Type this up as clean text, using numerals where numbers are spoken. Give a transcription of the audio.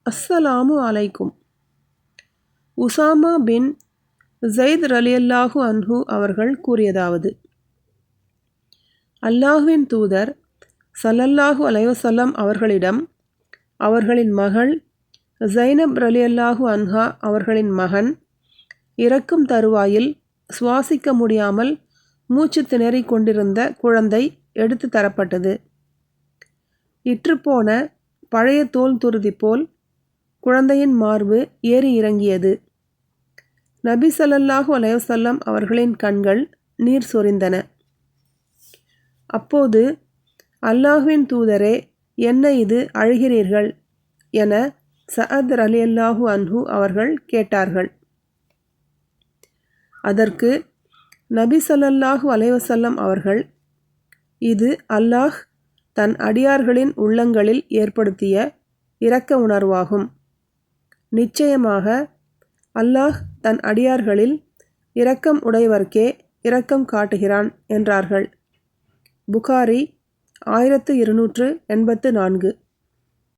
அஸ்ஸலாமு அலைக்கும். உசாமா பின் ஸைத் ரலியல்லாஹு அன்ஹு அவர்கள் கூறியதாவது: அல்லாஹ்வின் தூதர் ஸல்லல்லாஹு அலைஹி வஸல்லம் அவர்களிடம் அவர்களின் மகள் ஸைனப் ரலியல்லாஹு அன்ஹா அவர்களின் மகன் இறக்கும் தருவாயில் சுவாசிக்க முடியாமல் மூச்சு திணறிக் கொண்டிருந்த குழந்தை எடுத்து தரப்பட்டது. இற்றுப்போன பழைய தோல் துருதி போல் குழந்தையின் மார்பு ஏறி இறங்கியது. நபி ஸல்லல்லாஹு அலைஹி வஸல்லம் அவர்களின் கண்கள் நீர் சொரிந்தன. அப்போது, அல்லாஹ்வின் தூதரே, என்ன இது அழுகிறீர்கள் என சஅத் ரலியல்லாஹு அன்ஹு அவர்கள் கேட்டார்கள். அதற்கு நபி ஸல்லல்லாஹு அலைஹி வஸல்லம் அவர்கள், இது அல்லாஹ் தன் அடியார்களின் உள்ளங்களில் ஏற்படுத்திய இரக்க உணர்வாகும். நிச்சயமாக அல்லாஹ் தன் அடியார்களில் இரக்கம் உடையவர்க்கே இரக்கம் காட்டுகிறான் என்றார்கள். புகாரி 1284.